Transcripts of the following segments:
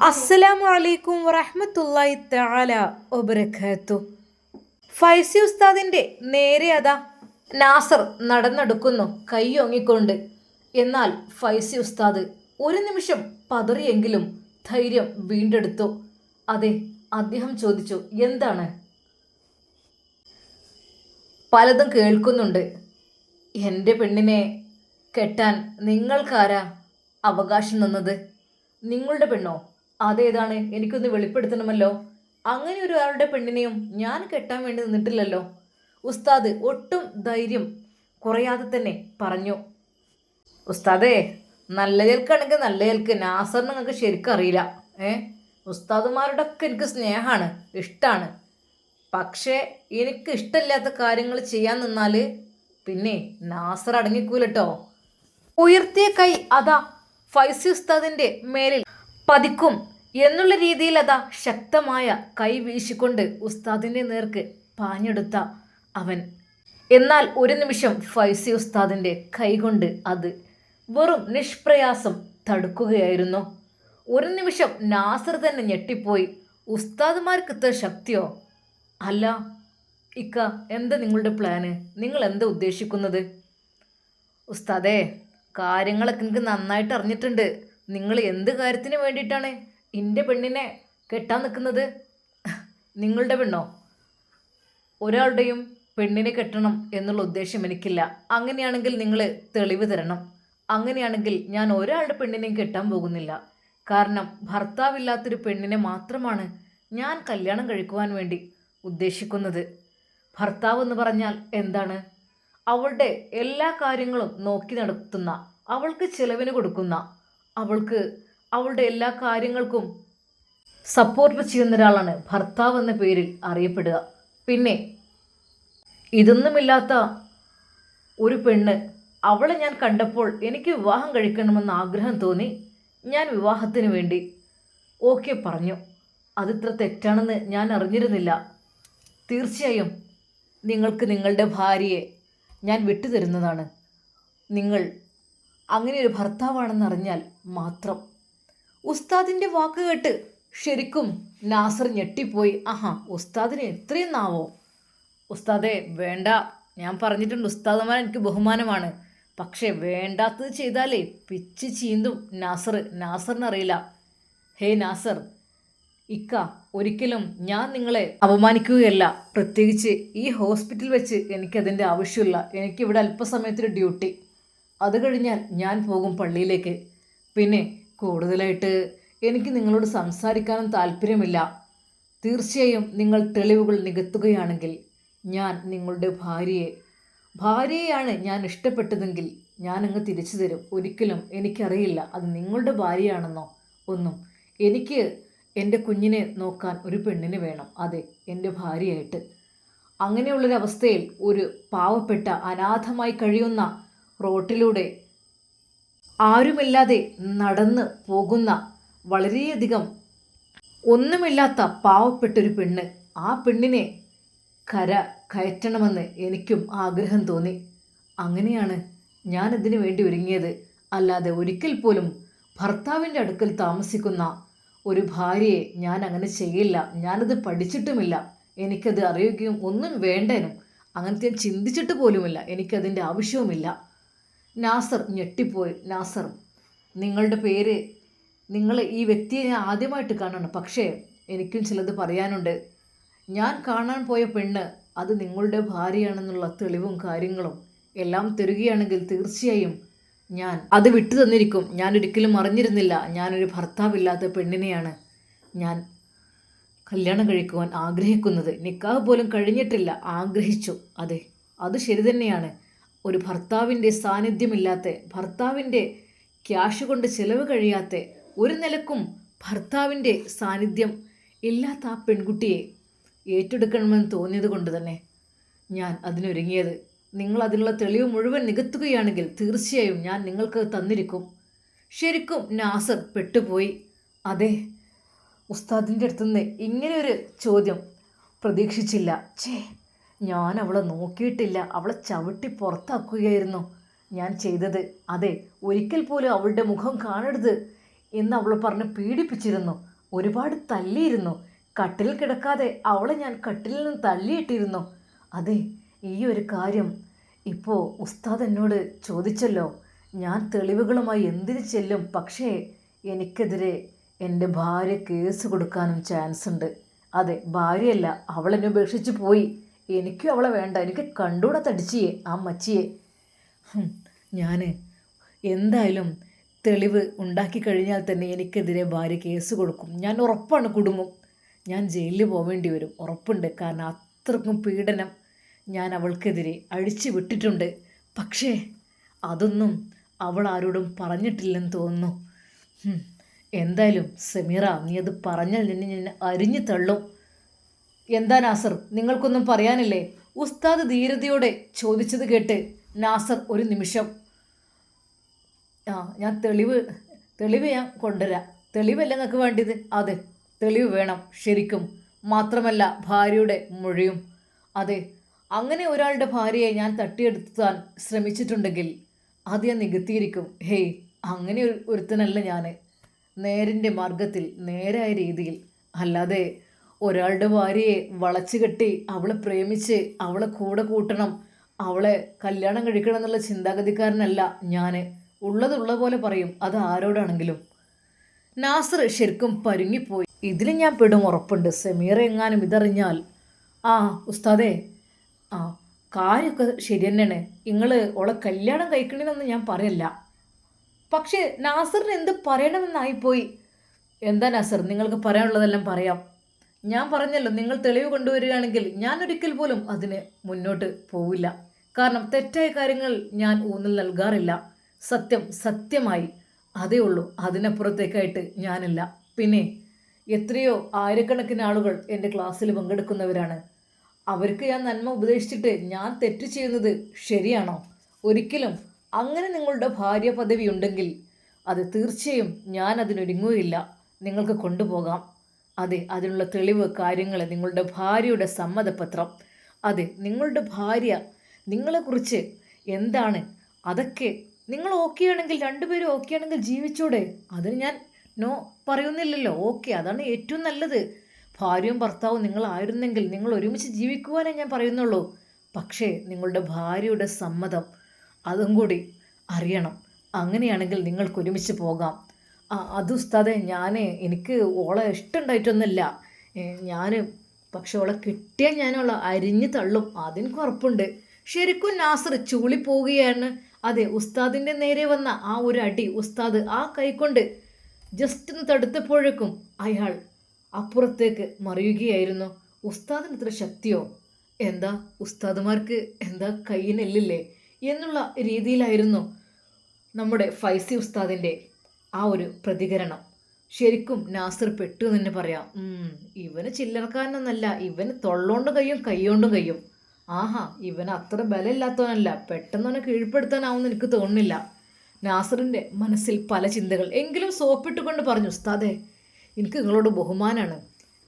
അസ്സലാമു അലൈക്കും വറഹ്മത്തുള്ളാഹി തആല വബറകാത്തു. ഫൈസി ഉസ്താദിന്റെ നേരെ അതാ നാസർ നടന്നെടുക്കുന്നു കൈയൊങ്ങിക്കൊണ്ട്. എന്നാൽ ഫൈസി ഉസ്താദ് ഒരു നിമിഷം പതറിയെങ്കിലും ധൈര്യം വീണ്ടെടുത്തു. അതെ, അദ്ദേഹം ചോദിച്ചു, എന്താണ്? പലതും കേൾക്കുന്നുണ്ട്. എൻ്റെ പെണ്ണിനെ കെട്ടാൻ നിങ്ങൾക്കാരാ അവകാശം തന്നത്? നിങ്ങളുടെ പെണ്ണോ? അതേതാണ്? എനിക്കൊന്ന് വെളിപ്പെടുത്തണമല്ലോ. അങ്ങനെ ഒരാളുടെ പെണ്ണിനെയും ഞാൻ കെട്ടാൻ വേണ്ടി നിന്നിട്ടില്ലല്ലോ. ഉസ്താദ് ഒട്ടും ധൈര്യം കുറയാതെ തന്നെ പറഞ്ഞു. ഉസ്താദേ, നല്ല കേൾക്കാണെങ്കിൽ നല്ല കേൾക്ക്. നാസറിന് നിങ്ങൾക്ക് ശരിക്കും അറിയില്ല. ഉസ്താദുമാരുടെ ഒക്കെ എനിക്ക് സ്നേഹമാണ്, ഇഷ്ടമാണ്. പക്ഷേ എനിക്ക് ഇഷ്ടമില്ലാത്ത കാര്യങ്ങൾ ചെയ്യാൻ നിന്നാൽ പിന്നെ നാസർ അടങ്ങിക്കൂലട്ടോ. ഉയർത്തിയ കൈ അതാ ഫൈസി ഉസ്താദിന്റെ മേലിൽ പതിക്കും എന്നുള്ള രീതിയിൽ അതാ ശക്തമായ കൈ വീശിക്കൊണ്ട് ഉസ്താദിന്റെ നേർക്ക് പാഞ്ഞെടുത്ത അവൻ. എന്നാൽ ഒരു നിമിഷം ഫൈസി ഉസ്താദിന്റെ കൈകൊണ്ട് അത് വെറും നിഷ്പ്രയാസം തടുക്കുകയായിരുന്നു. ഒരു നിമിഷം നാസർ തന്നെ ഞെട്ടിപ്പോയി. ഉസ്താദുമാർക്ക് ഇത്ര ശക്തിയോ? അല്ല ഇക്ക, എന്താ നിങ്ങളുടെ പ്ലാന്? നിങ്ങൾ എന്താ ഉദ്ദേശിക്കുന്നത്? ഉസ്താദേ, കാര്യങ്ങളൊക്കെ എനിക്ക് നന്നായിട്ട് അറിഞ്ഞിട്ടുണ്ട്. നിങ്ങൾ എന്ത് കാര്യത്തിന് വേണ്ടിയിട്ടാണ് എൻ്റെ പെണ്ണിനെ കെട്ടാൻ നിൽക്കുന്നത്? നിങ്ങളുടെ പെണ്ണോ? ഒരാളുടെയും പെണ്ണിനെ കെട്ടണം എന്നുള്ള ഉദ്ദേശം എനിക്കില്ല. അങ്ങനെയാണെങ്കിൽ നിങ്ങൾ തെളിവ് തരണം. അങ്ങനെയാണെങ്കിൽ ഞാൻ ഒരാളുടെ പെണ്ണിനെയും കെട്ടാൻ പോകുന്നില്ല. കാരണം ഭർത്താവില്ലാത്തൊരു പെണ്ണിനെ മാത്രമാണ് ഞാൻ കല്യാണം കഴിക്കുവാൻ വേണ്ടി ഉദ്ദേശിക്കുന്നത്. ഭർത്താവ് എന്ന് പറഞ്ഞാൽ എന്താണ്? അവളുടെ എല്ലാ കാര്യങ്ങളും നോക്കി നടത്തുന്ന, അവൾക്ക് ചിലവിന് കൊടുക്കുന്ന, അവൾക്ക് അവളുടെ എല്ലാ കാര്യങ്ങൾക്കും സപ്പോർട്ട് ചെയ്യുന്ന ഒരാളാണ് ഭർത്താവ് എന്ന പേരിൽ അറിയപ്പെടുക. പിന്നെ ഇതൊന്നുമില്ലാത്ത ഒരു പെണ്ണ്, അവളെ ഞാൻ കണ്ടപ്പോൾ എനിക്ക് വിവാഹം കഴിക്കണമെന്ന് ആഗ്രഹം തോന്നി. ഞാൻ വിവാഹത്തിന് വേണ്ടി ഓക്കെ പറഞ്ഞു. അതിത്ര തെറ്റാണെന്ന് ഞാൻ അറിഞ്ഞിരുന്നില്ല. തീർച്ചയായും നിങ്ങൾക്ക് നിങ്ങളുടെ ഭാര്യയെ ഞാൻ വിട്ടുതരുന്നതാണ്. നിങ്ങൾ അങ്ങനെ ഒരു ഭർത്താവാണെന്ന് അറിഞ്ഞാൽ മാത്രം. ഉസ്താദിൻ്റെ വാക്ക് കേട്ട് ശരിക്കും നാസർ ഞെട്ടിപ്പോയി. ആഹാ, ഉസ്താദിന് ഇത്രയും നാവോ? ഉസ്താദേ, വേണ്ട. ഞാൻ പറഞ്ഞിട്ടുണ്ട്, ഉസ്താദുമാർ എനിക്ക് ബഹുമാനമാണ്. പക്ഷേ വേണ്ടാത്തത് ചെയ്താലേ പിച്ച് ചീന്തും നാസറിനറിയില്ല. ഹേ നാസർ, ഇക്ക, ഒരിക്കലും ഞാൻ നിങ്ങളെ അപമാനിക്കുകയല്ല. പ്രത്യേകിച്ച് ഈ ഹോസ്പിറ്റൽ വെച്ച് എനിക്കതിൻ്റെ ആവശ്യമില്ല. എനിക്കിവിടെ അല്പസമയത്തിന് ഡ്യൂട്ടി. അത് കഴിഞ്ഞാൽ ഞാൻ പോകും പള്ളിയിലേക്ക്. പിന്നെ കൂടുതലായിട്ട് എനിക്ക് നിങ്ങളോട് സംസാരിക്കാനും താല്പര്യമില്ല. തീർച്ചയായും നിങ്ങൾ തെളിവുകൾ നികത്തുകയാണെങ്കിൽ ഞാൻ നിങ്ങളുടെ ഭാര്യയെയാണ് ഞാൻ ഇഷ്ടപ്പെട്ടതെങ്കിൽ ഞാൻ അങ്ങ് തിരിച്ചു തരും. ഒരിക്കലും എനിക്കറിയില്ല അത് നിങ്ങളുടെ ഭാര്യയാണെന്നോ ഒന്നും. എനിക്ക് എൻ്റെ കുഞ്ഞിനെ നോക്കാൻ ഒരു പെണ്ണിന് വേണം. അതെ, എൻ്റെ ഭാര്യയായിട്ട്. അങ്ങനെയുള്ളൊരവസ്ഥയിൽ ഒരു പാവപ്പെട്ട അനാഥമായി കഴിയുന്ന റോട്ടിലൂടെ ആരുമില്ലാതെ നടന്ന് പോകുന്ന വളരെയധികം ഒന്നുമില്ലാത്ത പാവപ്പെട്ടൊരു പെണ്ണ്, ആ പെണ്ണിനെ കയറ്റണമെന്ന് എനിക്കും ആഗ്രഹം തോന്നി. അങ്ങനെയാണ് ഞാനിതിനു വേണ്ടി ഒരുങ്ങിയത്. അല്ലാതെ ഒരിക്കൽ പോലും ഭർത്താവിൻ്റെ അടുക്കൽ താമസിക്കുന്ന ഒരു ഭാര്യയെ ഞാൻ അങ്ങനെ ചെയ്യില്ല. ഞാനത് പഠിച്ചിട്ടുമില്ല. എനിക്കത് അറിയുകയും ഒന്നും വേണ്ടേനും. അങ്ങനത്തെ ഞാൻ ചിന്തിച്ചിട്ട് പോലുമില്ല. എനിക്കതിൻ്റെ ആവശ്യവുമില്ല. നാസർ ഞെട്ടിപ്പോയി. നാസർ, നിങ്ങളുടെ പേര്, നിങ്ങൾ ഈ വ്യക്തിയെ ഞാൻ ആദ്യമായിട്ട് കാണണം. പക്ഷേ എനിക്കും ചിലത് പറയാനുണ്ട്. ഞാൻ കാണാൻ പോയ പെണ്ണ് അത് നിങ്ങളുടെ ഭാര്യയാണെന്നുള്ള തെളിവും കാര്യങ്ങളും എല്ലാം തരികയാണെങ്കിൽ തീർച്ചയായും ഞാൻ അത് വിട്ടു തന്നിരിക്കും. ഞാൻ ഒരിക്കലും അറിഞ്ഞിരുന്നില്ല ഞാനൊരു ഭർത്താവില്ലാത്ത പെണ്ണിനെയാണ് ഞാൻ കല്യാണം കഴിക്കുവാൻ ആഗ്രഹിക്കുന്നത്. നിക്കാഹ് പോലും കഴിഞ്ഞിട്ടില്ല, ആഗ്രഹിച്ചു. അതെ, അത് ശരി തന്നെയാണ്. ഒരു ഭർത്താവിൻ്റെ സാന്നിധ്യമില്ലാത്ത, ഭർത്താവിൻ്റെ ക്യാഷ് കൊണ്ട് ചിലവ് കഴിയാത്ത, ഒരു നിലക്കും ഭർത്താവിൻ്റെ സാന്നിധ്യം ഇല്ലാത്ത ആ പെൺകുട്ടിയെ ഏറ്റെടുക്കണമെന്ന് തോന്നിയത് കൊണ്ട് തന്നെ ഞാൻ അതിനൊരുങ്ങിയത്. നിങ്ങൾ അതിനുള്ള തെളിവ് മുഴുവൻ നികത്തുകയാണെങ്കിൽ തീർച്ചയായും ഞാൻ നിങ്ങൾക്ക് തന്നിരിക്കും. ശരിക്കും നാസർ പെട്ടുപോയി. അതെ, ഉസ്താദിൻ്റെ അടുത്തുനിന്ന് ഇങ്ങനെയൊരു ചോദ്യം പ്രതീക്ഷിച്ചില്ല. ഞാൻ അവളെ നോക്കിയിട്ടില്ല, അവളെ ചവിട്ടി പുറത്താക്കുകയായിരുന്നു ഞാൻ ചെയ്തത്. അതെ, ഒരിക്കൽ പോലും അവളുടെ മുഖം കാണരുത് എന്ന് അവൾ പറഞ്ഞ് പീഡിപ്പിച്ചിരുന്നു. ഒരുപാട് തല്ലിയിരുന്നു. കട്ടിലിൽ കിടക്കാതെ അവളെ ഞാൻ കട്ടിലിൽ നിന്ന് തള്ളിയിട്ടിരുന്നു. അതെ, ഈ ഒരു കാര്യം ഇപ്പോൾ ഉസ്താദ് എന്നോട് ചോദിച്ചല്ലോ. ഞാൻ തെളിവുകളുമായി എന്തിനു ചെല്ലും? പക്ഷേ എനിക്കെതിരെ എൻ്റെ ഭാര്യ കേസ് കൊടുക്കാനും ചാൻസ് ഉണ്ട്. അതെ, ഭാര്യയല്ല, അവളെന്നെ ഉപേക്ഷിച്ച് പോയി. എനിക്കും അവളെ വേണ്ട. എനിക്ക് കണ്ടൂടെ തടിച്ചിയെ ആ മച്ചിയെ. ഞാൻ എന്തായാലും തെളിവ് ഉണ്ടാക്കി കഴിഞ്ഞാൽ തന്നെ എനിക്കെതിരെ ഭാര്യ കേസ് കൊടുക്കും. ഞാൻ ഉറപ്പാണ് കുടുങ്ങും. ഞാൻ ജയിലിൽ പോവേണ്ടി വരും, ഉറപ്പുണ്ട്. കാരണം അത്രക്കും പീഡനം ഞാൻ അവൾക്കെതിരെ അഴിച്ചു വിട്ടിട്ടുണ്ട്. പക്ഷേ അതൊന്നും അവൾ ആരോടും പറഞ്ഞിട്ടില്ലെന്ന് തോന്നുന്നു. എന്തായാലും സമീറ, നീ അത് പറഞ്ഞാൽ നിന്നെ ഞാൻ അരിഞ്ഞു തള്ളും. എന്താ നാസർ, നിങ്ങൾക്കൊന്നും പറയാനില്ലേ? ഉസ്താദ് ധീരതയോടെ ചോദിച്ചത് കേട്ട് നാസർ ഒരു നിമിഷം, ഞാൻ തെളിവ് ഞാൻ കൊണ്ടുവരാം. തെളിവല്ല നിങ്ങൾക്ക് വേണ്ടിയത്? അതെ, തെളിവ് വേണം ശരിക്കും. മാത്രമല്ല ഭാര്യയുടെ മൊഴിയും. അതെ, അങ്ങനെ ഒരാളുടെ ഭാര്യയെ ഞാൻ തട്ടിയെടുത്താൻ ശ്രമിച്ചിട്ടുണ്ടെങ്കിൽ അത് ഞാൻ നികത്തിയിരിക്കും. ഹേയ്, അങ്ങനെ ഒരുത്തനല്ല ഞാൻ. നേരിൻ്റെ മാർഗത്തിൽ, നേരായ രീതിയിൽ. അല്ലാതെ ഒരാളുടെ ഭാര്യയെ വളച്ചു കെട്ടി അവളെ പ്രേമിച്ച് അവളെ കൂടെ കൂട്ടണം, അവളെ കല്യാണം കഴിക്കണം എന്നുള്ള ചിന്താഗതിക്കാരനല്ല ഞാൻ. ഉള്ളതുള്ള പോലെ പറയും, അത് ആരോടാണെങ്കിലും. നാസർ ശരിക്കും പരുങ്ങിപ്പോയി. ഇതിൽ ഞാൻ പെടും, ഉറപ്പുണ്ട്. സമീറ എങ്ങാനും ഇതറിഞ്ഞാൽ. ഉസ്താദേ, ആ കാര്യമൊക്കെ ശരി തന്നെയാണ്. നിങ്ങൾ ഓളെ കല്യാണം കഴിക്കണമെന്നൊന്നും ഞാൻ പറയല്ല. പക്ഷേ നാസറിന് എന്ത് പറയണമെന്നായിപ്പോയി. എന്താ നാസർ, നിങ്ങൾക്ക് പറയാനുള്ളതെല്ലാം പറയാം. ഞാൻ പറഞ്ഞല്ലോ, നിങ്ങൾ തെളിവ് കൊണ്ടുവരികയാണെങ്കിൽ ഞാൻ ഒരിക്കൽ പോലും അതിന് മുന്നോട്ട് പോവില്ല. കാരണം തെറ്റായ കാര്യങ്ങൾ ഞാൻ ഊന്നൽ നൽകാറില്ല. സത്യം സത്യമായി, അതേ ഉള്ളൂ. അതിനപ്പുറത്തേക്കായിട്ട് ഞാനില്ല. പിന്നെ എത്രയോ ആയിരക്കണക്കിന് ആളുകൾ എൻ്റെ ക്ലാസ്സിൽ പങ്കെടുക്കുന്നവരാണ്. അവർക്ക് ഞാൻ നന്മ ഉപദേശിച്ചിട്ട് ഞാൻ തെറ്റ് ചെയ്യുന്നത് ശരിയാണോ? ഒരിക്കലും. അങ്ങനെ നിങ്ങളുടെ ഭാര്യ പദവി ഉണ്ടെങ്കിൽ അത് തീർച്ചയായും ഞാൻ അതിനൊരുങ്ങുകയില്ല. നിങ്ങൾക്ക് കൊണ്ടുപോകാം. അതെ, അതിനുള്ള തെളിവ് കാര്യങ്ങൾ, നിങ്ങളുടെ ഭാര്യയുടെ സമ്മതപത്രം. അതെ, നിങ്ങളുടെ ഭാര്യ നിങ്ങളെക്കുറിച്ച് എന്താണ്, അതൊക്കെ നിങ്ങൾ ഓക്കെ ആണെങ്കിൽ, രണ്ടുപേരും ഓക്കെ ആണെങ്കിൽ ജീവിച്ചൂടെ? അതിന് ഞാൻ നോ പറയുന്നില്ലല്ലോ. ഓക്കെ, അതാണ് ഏറ്റവും നല്ലത്. ഭാര്യയും ഭർത്താവും നിങ്ങളായിരുന്നെങ്കിൽ നിങ്ങൾ ഒരുമിച്ച് ജീവിക്കുവാനേ ഞാൻ പറയുന്നുള്ളൂ. പക്ഷേ നിങ്ങളുടെ ഭാര്യയുടെ സമ്മതം അതും കൂടി അറിയണം. അങ്ങനെയാണെങ്കിൽ നിങ്ങൾക്ക് ഒരുമിച്ച് പോകാം. അത് ഉസ്താദെ, എനിക്ക് ഓളെ ഇഷ്ടമുണ്ടായിട്ടൊന്നുമല്ല. ഞാൻ പക്ഷെ ഓളെ കിട്ടിയാൽ ഞാനോളെ അരിഞ്ഞു തള്ളും, അതിന് ഉറപ്പുണ്ട്. ശരിക്കും നാസർ ചൂളിപ്പോവുകയാണ്. അതെ, ഉസ്താദിൻ്റെ നേരെ വന്ന ആ ഒരു അടി ഉസ്താദ് ആ കൈകൊണ്ട് ജസ്റ്റ് ഒന്ന് തടുത്തപ്പോഴേക്കും അയാൾ അപ്പുറത്തേക്ക് മറിയുകയായിരുന്നു. ഉസ്താദിന് ഇത്ര ശക്തിയോ? എന്താ ഉസ്താദുമാർക്ക് എന്താ കയ്യിനെല്ലില്ലേ എന്നുള്ള രീതിയിലായിരുന്നു നമ്മുടെ ഫൈസി ഉസ്താദിൻ്റെ ആ ഒരു പ്രതികരണം. ശരിക്കും നാസർ പെട്ടു എന്ന് തന്നെ പറയാം. ഇവന് ചില്ലറക്കാരനൊന്നല്ല, ഇവന് തൊള്ളോണ്ടും കയ്യും കൈയോണ്ടും കയ്യും. ഇവൻ അത്ര ബലമില്ലാത്തവനല്ല. പെട്ടെന്ന് അവനെ കീഴ്പ്പെടുത്താനാവുമെന്ന് എനിക്ക് തോന്നുന്നില്ല. നാസറിൻ്റെ മനസ്സിൽ പല ചിന്തകൾ. എങ്കിലും സോപ്പിട്ടുകൊണ്ട് പറഞ്ഞു, ഉസ്താദേ, എനിക്ക് നിങ്ങളോട് ബഹുമാനാണ്.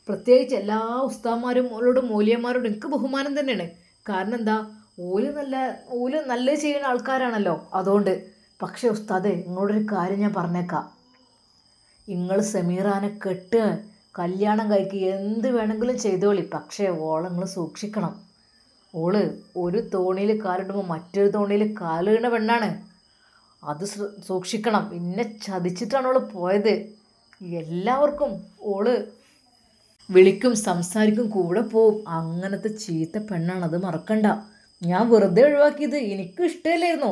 പ്രത്യേകിച്ച് എല്ലാ ഉസ്താദന്മാരോടും മൂല്യന്മാരോടും എനിക്ക് ബഹുമാനം തന്നെയാണ്. കാരണം എന്താ, ഓല് നല്ല ചെയ്യുന്ന ആൾക്കാരാണല്ലോ, അതുകൊണ്ട്. പക്ഷേ ഉസ്താദേ, നിങ്ങളോടൊരു കാര്യം ഞാൻ പറഞ്ഞേക്കാം. നിങ്ങൾ സമീറാനെ കല്യാണം കഴിക്കുക, എന്ത് വേണമെങ്കിലും ചെയ്തോളി. പക്ഷേ ഓളെ നിങ്ങൾ സൂക്ഷിക്കണം. ഓള് ഒരു തോണിയിൽ കാലിടുമ്പോൾ മറ്റൊരു തോണിയിൽ കാലിടുന്ന പെണ്ണാണ്. അത് സൂക്ഷിക്കണം. പിന്നെ ചതിച്ചിട്ടാണ് ഓള് പോയത്. എല്ലാവർക്കും ഓള് വിളിക്കും, സംസാരിക്കും, കൂടെ പോവും. അങ്ങനത്തെ ചീത്ത പെണ്ണാണ്, അത് മറക്കണ്ട. ഞാൻ വെറുതെ ഒഴിവാക്കിയത്, എനിക്ക് ഇഷ്ടമില്ലായിരുന്നു.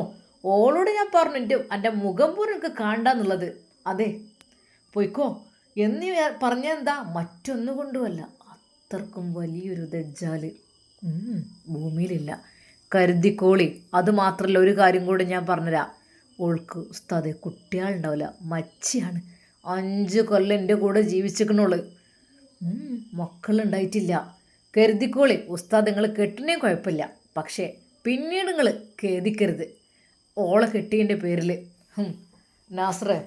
ഓളോട് ഞാൻ പറഞ്ഞു, എൻ്റെ മുഖം പോലും എനിക്ക് കാണണ്ടെന്നുള്ളത്. അതെ, പൊയ്ക്കോ എന്ന് പറഞ്ഞെന്താ, മറ്റൊന്നുകൊണ്ടുമല്ല, അത്രക്കും വലിയൊരു ദജ്ജാല് ഭൂമിയിലില്ല. കരുതിക്കോളി. അതുമാത്രമല്ല, ഒരു കാര്യം കൂടി ഞാൻ പറഞ്ഞുതരാം. ഓൾക്ക് ഉസ്താദെ കുട്ടികളുണ്ടാവില്ല, മച്ചിയാണ്. 5 കൊല്ലം എൻ്റെ കൂടെ ജീവിച്ചിരിക്കണോള്. മക്കളുണ്ടായിട്ടില്ല. കരുതിക്കോളി ഉസ്താദ്, നിങ്ങൾ കെട്ടിനേയും കുഴപ്പമില്ല. പക്ഷേ പിന്നീട് നിങ്ങൾ ഖേദിക്കരുത് ഓളെ കെട്ടിയതിൻ്റെ പേരിൽ. നാസറെ,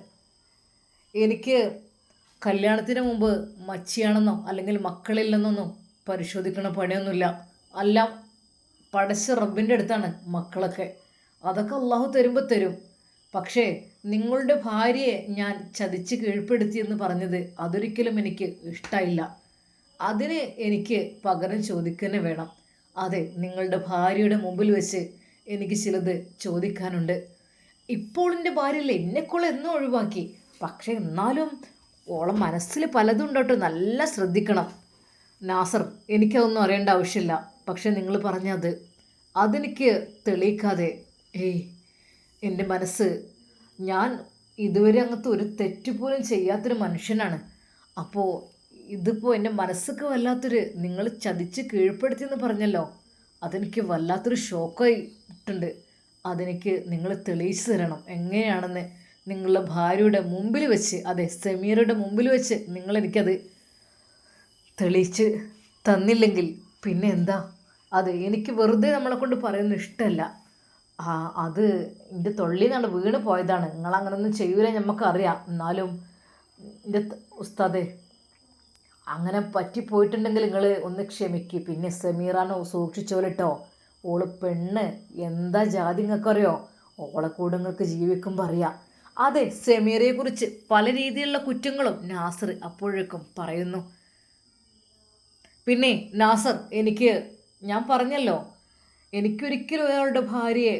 എനിക്ക് കല്യാണത്തിന് മുമ്പ് മച്ചിയാണെന്നോ അല്ലെങ്കിൽ മക്കളില്ലെന്നൊന്നും പരിശോധിക്കണ പണിയൊന്നുമില്ല. എല്ലാം പടച്ച റബ്ബിൻ്റെ അടുത്താണ് മക്കളൊക്കെ. അതൊക്കെ അള്ളാഹു തരുമ്പോൾ തരും. പക്ഷേ നിങ്ങളുടെ ഭാര്യയെ ഞാൻ ചതിച്ച് കീഴ്പ്പെടുത്തിയെന്ന് പറഞ്ഞത് അതൊരിക്കലും എനിക്ക് ഇഷ്ടമായില്ല. അതിന് എനിക്ക് പകരം ചോദിക്കുക വേണം. അതെ, നിങ്ങളുടെ ഭാര്യയുടെ മുമ്പിൽ വെച്ച് എനിക്ക് ചിലത് ചോദിക്കാനുണ്ട്. ഇപ്പോൾ എൻ്റെ ഭാര്യയല്ലേ, എന്നെക്കുള്ള എന്നും ഒഴിവാക്കി. പക്ഷെ എന്നാലും ഓളം മനസ്സിൽ പലതും ഉണ്ടോട്ടോ, നല്ല ശ്രദ്ധിക്കണം. നാസർ, എനിക്കതൊന്നും അറിയേണ്ട ആവശ്യമില്ല. പക്ഷെ നിങ്ങൾ പറഞ്ഞത് അതെനിക്ക് തെളിയിക്കാതെ, ഏയ് എൻ്റെ മനസ്സ്, ഞാൻ ഇതുവരെ അങ്ങനത്തെ ഒരു തെറ്റ് പോലും ചെയ്യാത്തൊരു മനുഷ്യനാണ്. അപ്പോൾ ഇതിപ്പോൾ എൻ്റെ മനസ്സൊക്കെ വല്ലാത്തൊരു, നിങ്ങൾ ചതിച്ച് കീഴ്പ്പെടുത്തിയെന്ന് പറഞ്ഞല്ലോ, അതെനിക്ക് വല്ലാത്തൊരു ഷോക്കായി ഇട്ടുണ്ട്. അതെനിക്ക് നിങ്ങൾ തെളിയിച്ചു തരണം എങ്ങനെയാണെന്ന്. നിങ്ങളുടെ ഭാര്യയുടെ മുമ്പിൽ വെച്ച്, അതെ സമീറയുടെ മുമ്പിൽ വെച്ച് നിങ്ങളെനിക്കത് തെളിയിച്ച് തന്നില്ലെങ്കിൽ പിന്നെ എന്താ? അത് എനിക്ക് വെറുതെ നമ്മളെ കൊണ്ട് പറയുന്നത് ഇഷ്ടമല്ല. അത് എൻ്റെ തൊള്ളിൽ നിന്നാണ് വീണ് പോയതാണ്. നിങ്ങളങ്ങനൊന്നും ചെയ്യൂല നമുക്കറിയാം. എന്നാലും എൻ്റെ ഉസ്താദേ, അങ്ങനെ പറ്റിപ്പോയിട്ടുണ്ടെങ്കിൽ നിങ്ങൾ ഒന്ന് ക്ഷമിക്കുക. പിന്നെ സമീറാനോ സൂക്ഷിച്ചോലിട്ടോ, ഓള് പെണ്ണ് എന്താ ജാതി നിങ്ങൾക്കറിയോ? ഓളെ കൂടെ നിങ്ങൾക്ക് ജീവിക്കുമ്പോൾ അറിയാം. അതെ, സമീറയെക്കുറിച്ച് പല രീതിയിലുള്ള കുറ്റങ്ങളും നാസർ അപ്പോഴേക്കും പറയുന്നു. പിന്നെ നാസർ, ഞാൻ പറഞ്ഞല്ലോ, എനിക്കൊരിക്കലും ഒരാളുടെ ഭാര്യയെ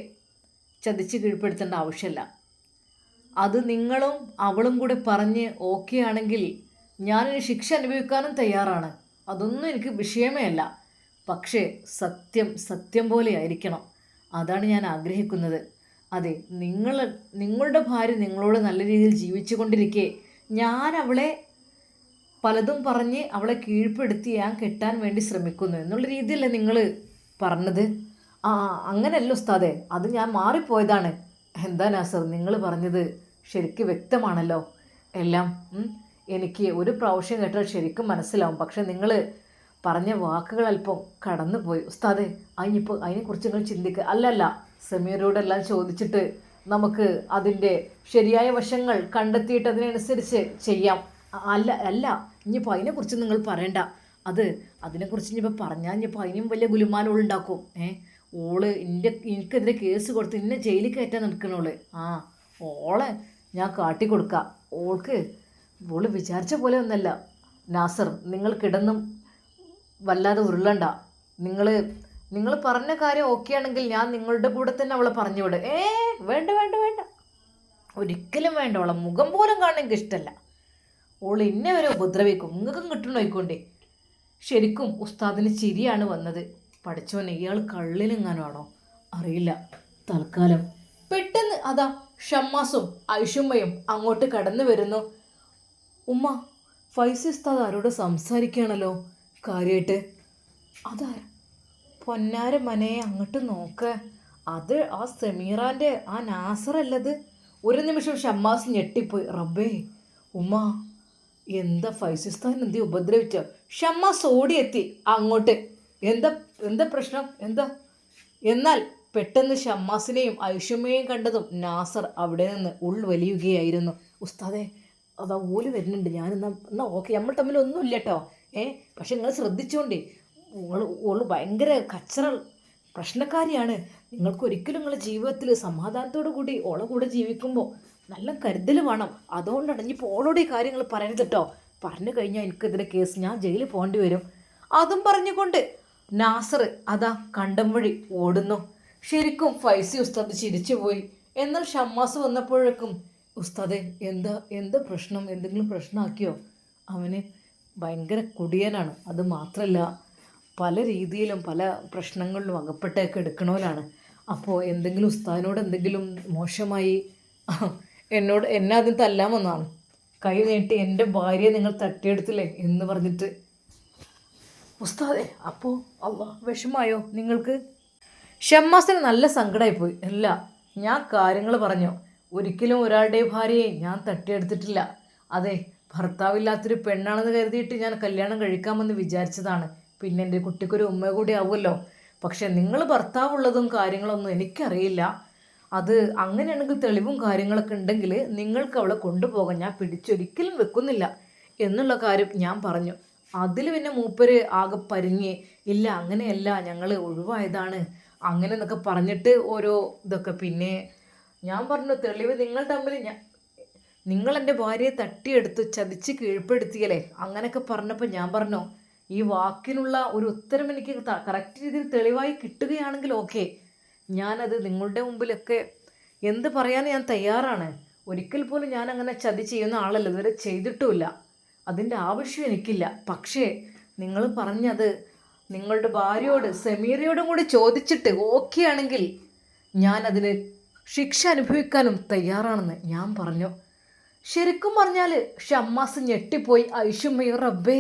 ചതിച്ച് കീഴ്പ്പെടുത്തേണ്ട ആവശ്യമില്ല. അത് നിങ്ങളും അവളും കൂടെ പറഞ്ഞ് ഓക്കെ ആണെങ്കിൽ ഞാനൊരു ശിക്ഷ അനുഭവിക്കാനും തയ്യാറാണ്. അതൊന്നും എനിക്ക് വിഷയമേ അല്ല. പക്ഷേ സത്യം പോലെ ആയിരിക്കണം. അതാണ് ഞാൻ ആഗ്രഹിക്കുന്നത്. അതെ, നിങ്ങളുടെ ഭാര്യ നിങ്ങളോട് നല്ല രീതിയിൽ ജീവിച്ചു കൊണ്ടിരിക്കെ ഞാൻ അവളെ പലതും പറഞ്ഞ് അവളെ കീഴ്പ്പെടുത്തി ഞാൻ കെട്ടാൻ വേണ്ടി ശ്രമിക്കുന്നു എന്നുള്ള രീതിയല്ലേ നിങ്ങൾ പറഞ്ഞത്? അങ്ങനെയല്ല ഉസ്താദേ, അത് ഞാൻ മാറിപ്പോയതാണ്. എന്താ നാസർ, നിങ്ങൾ പറഞ്ഞത് ശരിക്കും വ്യക്തമാണല്ലോ എല്ലാം. എനിക്ക് ഒരു പ്രാവശ്യം കേട്ടാൽ ശരിക്കും മനസ്സിലാവും. പക്ഷെ നിങ്ങൾ പറഞ്ഞ വാക്കുകൾ അല്പം കടന്നുപോയി ഉസ്താദേ. അതിനെക്കുറിച്ച് നിങ്ങൾ ചിന്തിക്കുക. അല്ലല്ല, സമീറോടെല്ലാം ചോദിച്ചിട്ട് നമുക്ക് അതിൻ്റെ ശരിയായ വശങ്ങൾ കണ്ടെത്തിയിട്ട് അതിനനുസരിച്ച് ചെയ്യാം. അല്ല ഇനിയിപ്പോൾ അതിനെക്കുറിച്ച് നിങ്ങൾ പറയണ്ട. അതിനെക്കുറിച്ച് ഇനിയിപ്പോൾ പറഞ്ഞാൽ ഇനിയിപ്പോൾ അതിനും വലിയ ഗുലുമാലോളുണ്ടാക്കും. ഓള് എനിക്കെതിരെ കേസ് കൊടുത്ത് എന്നെ ജയിലിൽ കയറ്റാൻ നിൽക്കണോള്. ഓളെ ഞാൻ കാട്ടിക്കൊടുക്കാം. ഓള് വിചാരിച്ച പോലെ ഒന്നല്ല നാസർ. നിങ്ങൾ കിടന്നും വല്ലാതെ ഉരുളണ്ട. നിങ്ങൾ പറഞ്ഞ കാര്യം ഓക്കെ ആണെങ്കിൽ ഞാൻ നിങ്ങളുടെ കൂടെ തന്നെ അവളെ പറഞ്ഞു വിടും. വേണ്ട വേണ്ട വേണ്ട, ഒരിക്കലും വേണ്ട. അവളെ മുഖം പോലും കാണാൻ എനിക്ക് ഇഷ്ടമല്ല. ഓൾ ഇന്നെ വരെ ഉപദ്രവിക്കും. നിങ്ങൾക്കും കിട്ടണോയിക്കൊണ്ടേ. ശരിക്കും ഉസ്താദിന് ചിരിയാണ് വന്നത്. പഠിച്ചോനെ, ഇയാൾ കള്ളിലെങ്ങാനാണോ അറിയില്ല. തൽക്കാലം പെട്ടെന്ന് അതാ ഷമ്മാസും ഐഷുമ്മയും അങ്ങോട്ട് കടന്നു വരുന്നു. ഉമ്മ, ഫൈസി ഉസ്താദ് ആരോട് സംസാരിക്കുകയാണല്ലോ കാര്യമായിട്ട്. അതാര? പൊന്നാര മനയെ അങ്ങോട്ട് നോക്ക. അത് ആ സമീറാൻ്റെ ആ നാസറല്ലത്. ഒരു നിമിഷം ഷമ്മാസ് ഞെട്ടിപ്പോയി. റബ്ബേ, ഉമ്മ എന്താ ഫൈസിസ്ഥാൻ എന്തി ഉപദ്രവിച്ചോ? ഷമ്മാസ് ഓടിയെത്തി അങ്ങോട്ട്. എന്താ പ്രശ്നം എന്താ? എന്നാൽ പെട്ടെന്ന് ഷമ്മാസിനെയും ഐഷുമ്മയെയും കണ്ടതും നാസർ അവിടെ നിന്ന് ഉൾവലിയുകയായിരുന്നു. ഉസ്താദെ, അതാ ഓല് വരുന്നുണ്ട്. എന്നാ ഓക്കെ, നമ്മൾ തമ്മിലൊന്നുമില്ല കേട്ടോ. പക്ഷെ നിങ്ങൾ ശ്രദ്ധിച്ചോണ്ടേ, ഓള് ഭയങ്കര കച്ചറ പ്രശ്നക്കാരിയാണ്. നിങ്ങൾക്കൊരിക്കലും നിങ്ങളുടെ ജീവിതത്തിൽ സമാധാനത്തോടു കൂടി ഓളെ കൂടെ ജീവിക്കുമ്പോൾ നല്ല കരുതൽ വേണം. അതുകൊണ്ടാണ് ഇനിയിപ്പോൾ ഓളോട് ഈ കാര്യങ്ങൾ പറയരുത് കേട്ടോ. പറഞ്ഞു കഴിഞ്ഞാൽ എനിക്കെതിരെ കേസ്, ഞാൻ ജയിലിൽ പോകേണ്ടി വരും. അതും പറഞ്ഞുകൊണ്ട് നാസർ അതാ കണ്ടം വഴി ഓടുന്നു. ശരിക്കും ഫൈസി ഉസ്താദ് ചിരിച്ചുപോയി. എന്നാൽ ഷമ്മാസ് വന്നപ്പോഴേക്കും, ഉസ്താദെ എന്താ പ്രശ്നം? എന്തെങ്കിലും പ്രശ്നമാക്കിയോ? അവന് ഭയങ്കര കുടിയനാണ്. അത് മാത്രമല്ല പല രീതിയിലും പല പ്രശ്നങ്ങളിലും അകപ്പെട്ടൊക്കെ എടുക്കണവരാണ്. അപ്പോൾ എന്തെങ്കിലും ഉസ്താദിനോട് എന്തെങ്കിലും മോശമായി എന്നെ ആദ്യം തല്ലാൻ വന്നതാണ്. കൈ നീട്ടി എൻ്റെ ഭാര്യയെ നിങ്ങൾ തട്ടിയെടുത്തില്ലേ എന്ന് പറഞ്ഞിട്ട്. ഉസ്താദെ, അപ്പോൾ അള്ളാ, വിഷമായോ നിങ്ങൾക്ക്? ഷമ്മാസിന് നല്ല സങ്കടമായിപ്പോയി. അല്ല, ഞാൻ കാര്യങ്ങൾ പറഞ്ഞു. ഒരിക്കലും ഒരാളുടെ ഭാര്യയെ ഞാൻ തട്ടിയെടുത്തിട്ടില്ല. അതെ, ഭർത്താവില്ലാത്തൊരു പെണ്ണാണെന്ന് കരുതിയിട്ട് ഞാൻ കല്യാണം കഴിക്കാമെന്ന് വിചാരിച്ചതാണ്. പിന്നെ എൻ്റെ കുട്ടിക്കൊരു ഉമ്മ കൂടി ആവുമല്ലോ. പക്ഷെ നിങ്ങൾ ഭർത്താവുള്ളതും കാര്യങ്ങളൊന്നും എനിക്കറിയില്ല. അത് അങ്ങനെയാണെങ്കിൽ തെളിവും കാര്യങ്ങളൊക്കെ ഉണ്ടെങ്കിൽ നിങ്ങൾക്ക് അവളെ കൊണ്ടുപോകാൻ ഞാൻ പിടിച്ചൊരിക്കലും വെക്കുന്നില്ല എന്നുള്ള കാര്യം ഞാൻ പറഞ്ഞു. അതിൽ പിന്നെ മൂപ്പര് ആകെ പരിങ്ങി, ഇല്ല അങ്ങനെയല്ല, ഞങ്ങൾ ഒഴിവായതാണ് അങ്ങനെ എന്നൊക്കെ പറഞ്ഞിട്ട് ഓരോ ഇതൊക്കെ. പിന്നെ ഞാൻ പറഞ്ഞു തെളിവ് നിങ്ങൾ തമ്മിൽ നിങ്ങൾ എൻ്റെ ഭാര്യയെ തട്ടിയെടുത്ത് ചതിച്ച് കീഴ്പ്പെടുത്തിയല്ലേ അങ്ങനെയൊക്കെ പറഞ്ഞപ്പോൾ ഞാൻ പറഞ്ഞു ഈ വാക്കിനുള്ള ഒരു ഉത്തരം എനിക്ക് കറക്റ്റ് രീതിയിൽ തെളിവായി കിട്ടുകയാണെങ്കിൽ ഓക്കെ, ഞാനത് നിങ്ങളുടെ മുമ്പിലൊക്കെ എന്ത് പറയാൻ ഞാൻ തയ്യാറാണ്. ഒരിക്കൽ പോലും ഞാൻ അങ്ങനെ ചതി ചെയ്യുന്ന ആളല്ല, ഇതുവരെ ചെയ്തിട്ടുമില്ല, അതിൻ്റെ ആവശ്യം എനിക്കില്ല. പക്ഷേ നിങ്ങൾ പറഞ്ഞത് നിങ്ങളുടെ ഭാര്യയോട് സമീറയോടും കൂടി ചോദിച്ചിട്ട് ഓക്കെ ആണെങ്കിൽ ഞാൻ അതിന് ശിക്ഷ അനുഭവിക്കാനും തയ്യാറാണെന്ന് ഞാൻ പറഞ്ഞു. ശരിക്കും പറഞ്ഞാൽ ഷമ്മാസ് ഞെട്ടിപ്പോയി. ഐഷുമ്മയോ റബ്ബേ,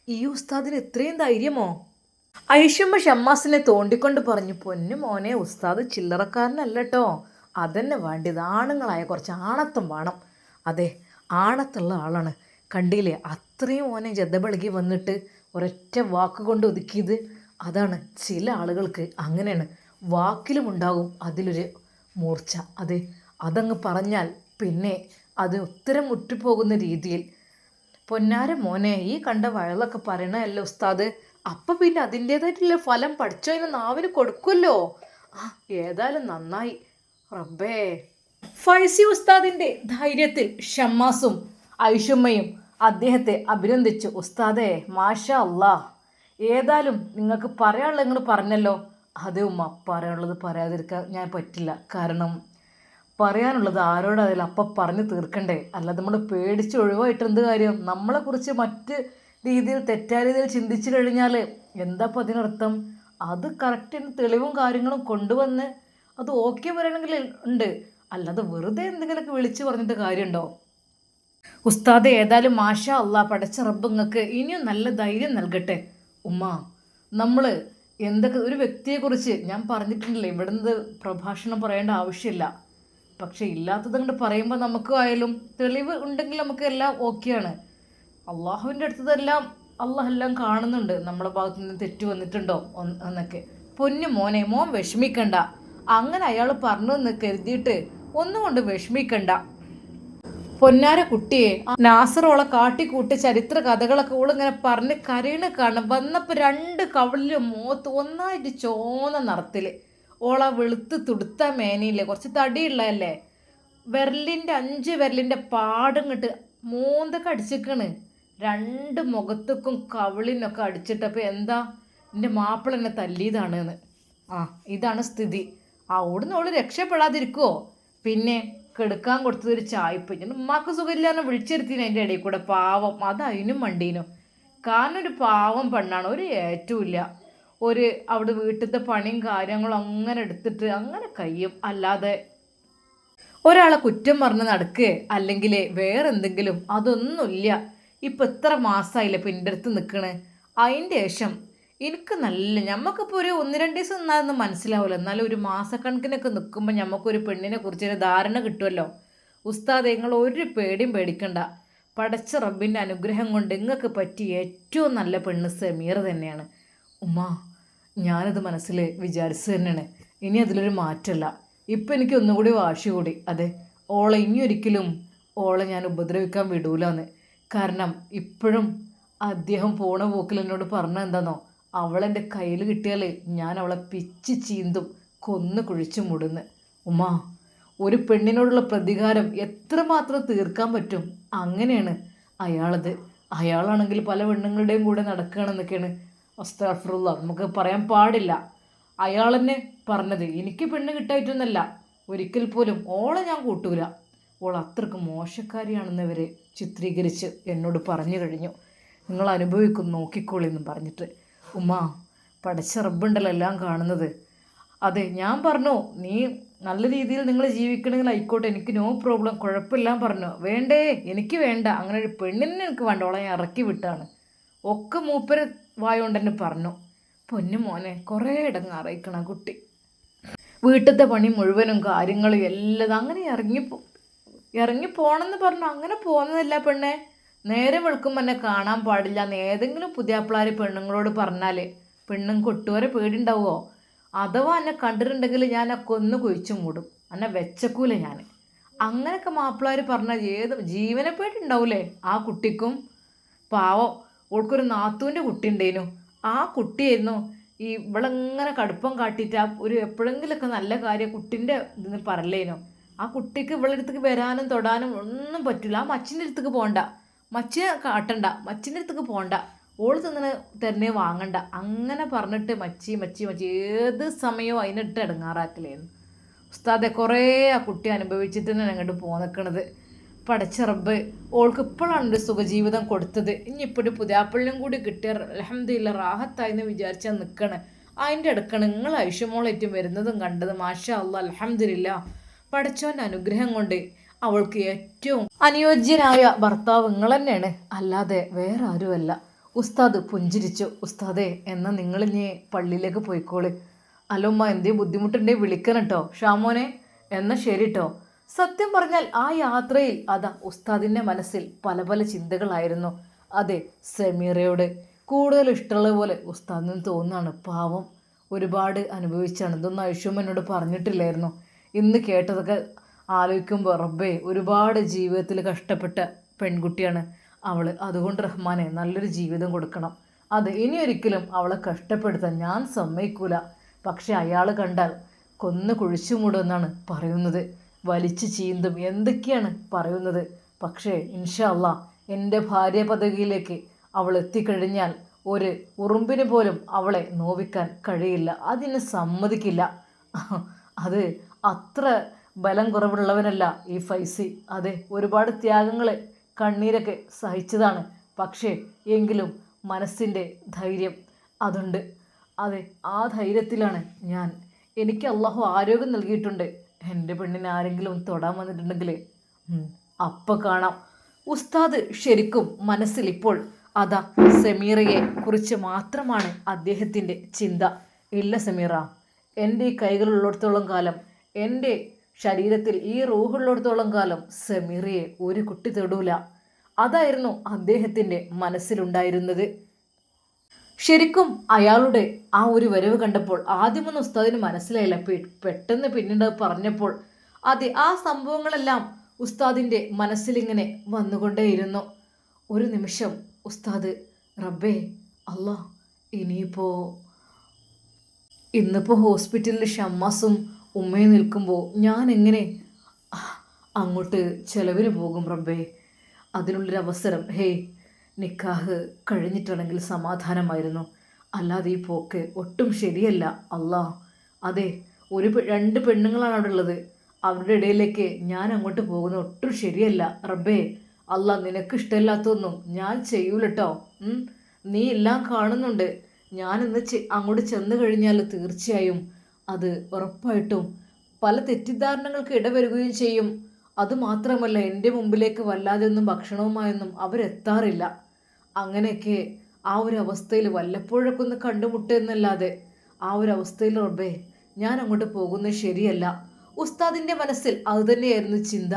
ഈ ഉസ്താദിന് ഇത്രയും ധൈര്യമോ? ഐഷുമ്മ ഷമ്മാസിനെ തോണ്ടിക്കൊണ്ട് പറഞ്ഞു, പൊന്നു മോനെ, ഉസ്താദ് ചില്ലറക്കാരനല്ല കേട്ടോ, അതന്നെ വേണ്ടത്. ആണുങ്ങളായ കുറച്ച് ആണത്വം വേണം. അതെ, ആണത്തുള്ള ആളാണ്. കണ്ടില്ലേ, അത്രയും മോനെ ജതബളകി വന്നിട്ട് ഒരൊറ്റ വാക്ക് കൊണ്ട് ഒതുക്കിയത്. അതാണ് ചില ആളുകൾക്ക് അങ്ങനെയാണ്, വാക്കിലും ഉണ്ടാകും അതിലൊരു മൂർച്ച. അതെ, അതങ്ങ് പറഞ്ഞാൽ പിന്നെ അത് ഉത്തരം മുട്ടിപ്പോകുന്ന രീതിയിൽ. പൊന്നാര മോനെ, ഈ കണ്ട വയലൊക്കെ പറയണല്ലോ ഉസ്താദ്, അപ്പം പിന്നെ അതിൻ്റേതായിട്ടുള്ള ഫലം പഠിച്ചതിന് നാവിന് കൊടുക്കുമല്ലോ. ആ, ഏതായാലും നന്നായി റബ്ബേ. ഫൈസി ഉസ്താദിൻ്റെ ധൈര്യത്തിൽ ഷമ്മാസും ഐഷുമ്മയും അദ്ദേഹത്തെ അഭിനന്ദിച്ചു. ഉസ്താദേ, മാഷാ അല്ലാ, ഏതായാലും നിങ്ങൾക്ക് പറയാനുള്ളത് നിങ്ങൾ പറഞ്ഞല്ലോ. അതെ ഉമ്മ, പറയാനുള്ളത് പറയാതിരിക്കാൻ ഞാൻ പറ്റില്ല. കാരണം പറയാനുള്ളത് ആരോടായാലും അപ്പം പറഞ്ഞു തീർക്കണ്ടേ, അല്ലാതെ നമ്മൾ പേടിച്ച് ഒഴിവായിട്ട് എന്ത് കാര്യം? നമ്മളെക്കുറിച്ച് മറ്റ് രീതിയിൽ തെറ്റായ രീതിയിൽ ചിന്തിച്ചു കഴിഞ്ഞാൽ എന്താ അപ്പം അതിനർത്ഥം? അത് കറക്റ്റ് തെളിവും കാര്യങ്ങളും കൊണ്ടുവന്ന് അത് ഓക്കെ പറയണമെങ്കിൽ ഉണ്ട്, അല്ലാതെ വെറുതെ എന്തെങ്കിലുമൊക്കെ വിളിച്ച് പറഞ്ഞിട്ട് കാര്യമുണ്ടോ? ഉസ്താദ്, ഏതായാലും മാഷാ അല്ലാ, പടച്ച റബ്ബ് നിങ്ങൾക്ക് ഇനിയും നല്ല ധൈര്യം നൽകട്ടെ. ഉമ്മ, നമ്മൾ എന്തൊക്കെ ഒരു വ്യക്തിയെക്കുറിച്ച് ഞാൻ പറഞ്ഞിട്ടുണ്ടല്ലേ, ഇവിടുന്ന് പ്രഭാഷണം പറയേണ്ട ആവശ്യമില്ല. പക്ഷെ ഇല്ലാത്തത് കൊണ്ട് പറയുമ്പോൾ നമുക്ക് ആയാലും തെളിവ് ഉണ്ടെങ്കിൽ നമുക്ക് എല്ലാം ഓക്കെയാണ്. അള്ളാഹുവിൻ്റെ അടുത്തതെല്ലാം അള്ളാഹ് എല്ലാം കാണുന്നുണ്ട്, നമ്മുടെ ഭാഗത്തു നിന്ന് തെറ്റ് വന്നിട്ടുണ്ടോ എന്നൊക്കെ. പൊന്നു മോനെ, മോൻ വിഷമിക്കണ്ട. അങ്ങനെ അയാൾ പറഞ്ഞു എന്ന് കരുതിയിട്ട് ഒന്നും കൊണ്ട് വിഷമിക്കണ്ട. പൊന്നാര കുട്ടിയെ, നാസറോളെ കാട്ടിക്കൂട്ടി ചരിത്ര കഥകളൊക്കെ ഓളിങ്ങനെ പറഞ്ഞ് കരയണ കാണണം. വന്നപ്പോൾ രണ്ട് കവിളിലും മുഖത്ത് ഒന്നായിട്ട് ചോന്ന നിറത്തിൽ. ഓള വെളുത്ത് തുടുത്ത മേനയില്ലേ, കുറച്ച് തടിയുള്ളതല്ലേ, വിരലിൻ്റെ 5 വിരലിൻ്റെ പാടങ്ങിട്ട് മൂന്തൊക്കെ അടിച്ചിക്കണ്. രണ്ട് മുഖത്തേക്കും കവിളിനൊക്കെ അടിച്ചിട്ടപ്പോൾ എന്താ, എൻ്റെ മാപ്പിള എന്നെ തല്ലിയതാണ് എന്ന്. ആ, ഇതാണ് സ്ഥിതി. അവിടുന്ന് അവൾ രക്ഷപ്പെടാതിരിക്കുമോ? പിന്നെ കെടുക്കാൻ കൊടുത്തത് ഒരു ചായ്പ്. ഞാൻ ഉമ്മാക്ക് സുഖമില്ലാന്ന് വിളിച്ചിരുത്തിന് അതിൻ്റെ ഇടയിൽ കൂടെ. പാവം, അത് അതിനും വണ്ടീനും. കാരണം ഒരു പാവം പെണ്ണാണ്, ഒരു ഏറ്റവും ഇല്ല. ഒരു അവിടെ വീട്ടിലത്തെ പണിയും കാര്യങ്ങളും അങ്ങനെ എടുത്തിട്ട് അങ്ങനെ കഴിയും. അല്ലാതെ ഒരാളെ കുറ്റം പറഞ്ഞ് നടക്കുക അല്ലെങ്കിൽ വേറെ എന്തെങ്കിലും അതൊന്നുമില്ല. ഇപ്പം എത്ര മാസമായില്ലേ ഇപ്പം എൻ്റെ അടുത്ത് നിൽക്കണേ. അതിൻ്റെ ശേഷം എനിക്ക് നല്ല, ഞമ്മക്കിപ്പോൾ ഒരു 1-2 ദിവസം നിന്നാലൊന്നും മനസ്സിലാവില്ല, എന്നാലും ഒരു മാസക്കണക്കിനൊക്കെ നിൽക്കുമ്പോൾ ഞമ്മക്കൊരു പെണ്ണിനെ കുറിച്ചൊരു ധാരണ കിട്ടുമല്ലോ. ഉസ്താദ്, നിങ്ങൾ ഒരു പേടിയും പേടിക്കണ്ട. പടച്ച റബ്ബിൻ്റെ അനുഗ്രഹം കൊണ്ട് നിങ്ങൾക്ക് പറ്റിയ ഏറ്റവും നല്ല പെണ്ണ് സമീർ തന്നെയാണ്. ഉമ്മ, ഞാനത് മനസ്സിൽ വിചാരിച്ചു തന്നെയാണ്. ഇനി അതിലൊരു മാറ്റമല്ല. ഇപ്പം എനിക്ക് ഒന്നുകൂടി വാശി കൂടി. അതെ, ഓളെ ഇനിയൊരിക്കലും ഓളെ ഞാൻ ഉപദ്രവിക്കാൻ വിടൂലെന്ന്. കാരണം ഇപ്പോഴും അദ്ദേഹം പോണ പോക്കിൽ എന്നോട് പറഞ്ഞ എന്താണോ, അവളെൻ്റെ കയ്യിൽ കിട്ടിയാൽ ഞാൻ അവളെ പിച്ച് ചീന്തും, കൊന്ന് കുഴിച്ചു മൂടുന്ന്. ഉമ്മ, ഒരു പെണ്ണിനോടുള്ള പ്രതികാരം എത്രമാത്രം തീർക്കാൻ പറ്റും, അങ്ങനെയാണ് അയാളത്. അയാളാണെങ്കിൽ പല പെണ്ണുങ്ങളുടെയും കൂടെ നടക്കുകയാണെന്നൊക്കെയാണ്. അസ്തഗ്ഫിറുല്ലാ, നമുക്ക് പറയാൻ പാടില്ല. അയാൾ തന്നെ പറഞ്ഞത്, എനിക്ക് പെണ്ണ് കിട്ടായിട്ടൊന്നല്ല, ഒരിക്കൽ പോലും ഓളെ ഞാൻ കൂട്ടൂല, ഓൾ അത്രക്ക് മോശക്കാരിയാണെന്ന് വരെ ചിത്രീകരിച്ച് എന്നോട് പറഞ്ഞു കഴിഞ്ഞു. നിങ്ങൾ അനുഭവിക്കും, നോക്കിക്കോളിയെന്നും പറഞ്ഞിട്ട്. ഉമ്മ, പടച്ച റബ്ബുണ്ടല്ലോ എല്ലാം കാണുന്നത്. അതെ, ഞാൻ പറഞ്ഞു നീ നല്ല രീതിയിൽ നിങ്ങൾ ജീവിക്കണമെങ്കിൽ ആയിക്കോട്ടെ, എനിക്ക് നോ പ്രോബ്ലം, കുഴപ്പമില്ല പറഞ്ഞു. വേണ്ടേ, എനിക്ക് വേണ്ട, അങ്ങനെ ഒരു പെണ്ണിനെ എനിക്ക് വേണ്ട, ഓളെ ഞാൻ ഇറക്കി വിട്ടാണ്. ഒക്കെ മൂപ്പര് വായോണ്ട് തന്നെ പറഞ്ഞു. പൊന്നു മോനെ, കുറേ ഇടങ്ങാറായിക്കണം കുട്ടി. വീട്ടിലത്തെ പണി മുഴുവനും കാര്യങ്ങളും എല്ലാം അങ്ങനെ ഇറങ്ങിപ്പോണെന്ന് പറഞ്ഞു. അങ്ങനെ പോകുന്നതല്ല പെണ്ണെ. നേരെ വെളുക്കുമ്പോൾ എന്നെ കാണാൻ പാടില്ല എന്ന് ഏതെങ്കിലും പുതിയാപ്പിളാർ പെണ്ണുങ്ങളോട് പറഞ്ഞാൽ പെണ്ണും കൊട്ടുവരെ പേടിണ്ടാവുമോ? അഥവാ എന്നെ കണ്ടിട്ടുണ്ടെങ്കിൽ ഞാൻ കൊന്ന് കുഴിച്ചു മൂടും, എന്നെ വെച്ചക്കൂല ഞാൻ. അങ്ങനെയൊക്കെ മാപ്പിളാർ പറഞ്ഞാൽ ഏത് ജീവനെ പേടിണ്ടാവൂലേ ആ കുട്ടിക്കും? പാവം, ഓൾക്കൊരു നാത്തൂൻ്റെ കുട്ടി ഉണ്ടേനു. ആ കുട്ടിയായിരുന്നു ഇവളെങ്ങനെ കടുപ്പം കാട്ടിയിട്ട് ഒരു എപ്പോഴെങ്കിലുമൊക്കെ നല്ല കാര്യം കുട്ടീൻ്റെ ഇതിന് പറല്ലേനു. ആ കുട്ടിക്ക് ഇവളുടെ അടുത്തേക്ക് വരാനും തൊടാനും ഒന്നും പറ്റില്ല. ആ മച്ചിൻ്റെ അടുത്തേക്ക് പോകണ്ട, മച്ചിനെ കാട്ടണ്ട, മച്ചിൻ്റെ അടുത്തേക്ക് പോകണ്ട, ഓള് തിന്നണ തന്നെ വാങ്ങണ്ട, അങ്ങനെ പറഞ്ഞിട്ട് മച്ചി മച്ചി മച്ചി ഏത് സമയവും അതിനിട്ട് ഇടങ്ങാറാക്കലേന്ന്. ഉസ്താദെ കുറേ ആ കുട്ടി അനുഭവിച്ചിട്ട് തന്നെ അങ്ങോട്ട് പോന്നിക്കണത്. പടച്ച റബ്ബ് ഓൾക്ക് ഇപ്പോഴാണ് ഒരു സുഖജീവിതം കൊടുത്തത്. ഇനിയിപ്പോൾ ഒരു പുതിയാപ്പിള്ളിയും കൂടി കിട്ടിയ അൽഹംദുലില്ലാ റാഹത്തായി എന്ന് വിചാരിച്ചാൽ നിൽക്കണം. അതിൻ്റെ അടുക്കാണ് നിങ്ങൾ ഐഷമോളേറ്റും വരുന്നതും കണ്ടത്. മാഷാ അല്ലാ അൽഹംദുലില്ലാ. പടച്ചോൻ്റെ അനുഗ്രഹം കൊണ്ട് അവൾക്ക് ഏറ്റവും അനുയോജ്യനായ ഭർത്താവ് നിങ്ങൾ തന്നെയാണ്, അല്ലാതെ വേറെ ആരുമല്ല. ഉസ്താദ് പുഞ്ചിരിച്ചു. ഉസ്താദെ എന്നാൽ നിങ്ങളിനി പള്ളിയിലേക്ക് പോയിക്കോളി. അല്ലുമ്മ എന്തെങ്കിലും ബുദ്ധിമുട്ടുണ്ടെങ്കിൽ വിളിക്കണം കേട്ടോ ഷാമോനെ. എന്നാൽ ശരി കേട്ടോ. സത്യം പറഞ്ഞാൽ ആ യാത്രയിൽ അതാ ഉസ്താദിൻ്റെ മനസ്സിൽ പല പല ചിന്തകളായിരുന്നു. അതെ, സമീറയോട് കൂടുതൽ ഇഷ്ടമുള്ള പോലെ ഉസ്താദിന് തോന്നുകയാണ്. പാവം ഒരുപാട് അനുഭവിച്ചാണ്. ഇതൊന്നും ഐഷുമ്മ എന്നോട് പറഞ്ഞിട്ടില്ലായിരുന്നു. ഇന്ന് കേട്ടതൊക്കെ ആലോചിക്കുമ്പോൾ റബ്ബേ ഒരുപാട് ജീവിതത്തിൽ കഷ്ടപ്പെട്ട പെൺകുട്ടിയാണ് അവൾ. അതുകൊണ്ട് റഹ്മാനെ നല്ലൊരു ജീവിതം കൊടുക്കണം. അത് ഇനിയൊരിക്കലും അവളെ കഷ്ടപ്പെടുത്താൻ ഞാൻ സമ്മതിക്കൂല. പക്ഷെ അയാൾ കണ്ടാൽ കൊന്നു കുഴിച്ചു മൂടുമെന്നാണ് പറയുന്നത്. വലിച്ചു ചീന്തും എന്തൊക്കെയാണ് പറയുന്നത്. പക്ഷേ ഇൻഷാ അല്ലാ എൻ്റെ ഭാര്യ പദവിയിലേക്ക് അവൾ എത്തിക്കഴിഞ്ഞാൽ ഒരു ഉറുമ്പിന് പോലും അവളെ നോവിക്കാൻ കഴിയില്ല. അതിന് സമ്മതിക്കില്ല. അത് അത്ര ബലം കുറവുള്ളവനല്ല ഈ ഫൈസി. അതെ, ഒരുപാട് ത്യാഗങ്ങൾ കണ്ണീരൊക്കെ സഹിച്ചതാണ്. പക്ഷേ എങ്കിലും മനസ്സിൻ്റെ ധൈര്യം അതുണ്ട്. അതെ, ആ ധൈര്യത്തിലാണ് ഞാൻ. എനിക്ക് അള്ളാഹു ആരോഗ്യം നൽകിയിട്ടുണ്ട്. എൻ്റെ പെണ്ണിനെ ആരെങ്കിലും തൊടാൻ വന്നിട്ടുണ്ടെങ്കിൽ അപ്പം കാണാം. ഉസ്താദ് ശരിക്കും മനസ്സിൽ ഇപ്പോൾ അതാ സമീറയെ കുറിച്ച് മാത്രമാണ് അദ്ദേഹത്തിൻ്റെ ചിന്ത. ഇല്ല സമീറ, എൻ്റെ ഈ കൈകളുള്ളിടത്തോളം കാലം, എൻ്റെ ശരീരത്തിൽ ഈ റൂഹുള്ളിടത്തോളം കാലം സമീറയെ ഒരു കുട്ടി തൊടൂല. അതായിരുന്നു അദ്ദേഹത്തിൻ്റെ മനസ്സിലുണ്ടായിരുന്നത്. ശരിക്കും അയാളുടെ ആ ഒരു വരവ് കണ്ടപ്പോൾ ആദ്യമൊന്നും ഉസ്താദിന് മനസ്സിലായില്ല. പെട്ടെന്ന് പിന്നീട് പറഞ്ഞപ്പോൾ അതെ, ആ സംഭവങ്ങളെല്ലാം ഉസ്താദിൻ്റെ മനസ്സിലിങ്ങനെ വന്നുകൊണ്ടേയിരുന്നു. ഒരു നിമിഷം ഉസ്താദ് റബ്ബേ അല്ലാ, ഇന്നിപ്പോൾ ഹോസ്പിറ്റലിൽ ഷമ്മാസും ഉമ്മയും നിൽക്കുമ്പോൾ ഞാൻ എങ്ങനെ അങ്ങോട്ട് ചിലവിന് പോകും റബ്ബേ? അതിനുള്ളൊരവസരം നിക്കാഹ് കഴിഞ്ഞിട്ടാണെങ്കിൽ സമാധാനമായിരുന്നു. അല്ലാതെ ഈ പോക്ക് ഒട്ടും ശരിയല്ല അല്ലാ. അതെ, രണ്ട് പെണ്ണുങ്ങളാണ് അവിടെ ഉള്ളത്. അവരുടെ ഇടയിലേക്ക് ഞാൻ അങ്ങോട്ട് പോകുന്നത് ഒട്ടും ശരിയല്ല റബ്ബേ. അല്ലാ, നിനക്ക് ഇഷ്ടമില്ലാത്തൊന്നും ഞാൻ ചെയ്യൂലട്ടോ. നീ എല്ലാം കാണുന്നുണ്ട്. ഞാനിന്ന് അങ്ങോട്ട് ചെന്ന് കഴിഞ്ഞാൽ തീർച്ചയായും അത് ഉറപ്പായിട്ടും പല തെറ്റിദ്ധാരണകൾക്ക് ഇടവരുകയും ചെയ്യും. അതുമാത്രമല്ല, എൻ്റെ മുമ്പിലേക്ക് വല്ലാതെ ഒന്നും ഭക്ഷണവുമായൊന്നും അവരെത്താറില്ല. അങ്ങനെയൊക്കെ ആ ഒരു അവസ്ഥയിൽ വല്ലപ്പോഴൊക്കെ ഒന്ന് കണ്ടുമുട്ടുന്നല്ലാതെ ആ ഒരു അവസ്ഥയിൽ റബ്ബേ ഞാൻ അങ്ങോട്ട് പോകുന്നത് ശരിയല്ല. ഉസ്താദിൻ്റെ മനസ്സിൽ അതുതന്നെയായിരുന്നു ചിന്ത.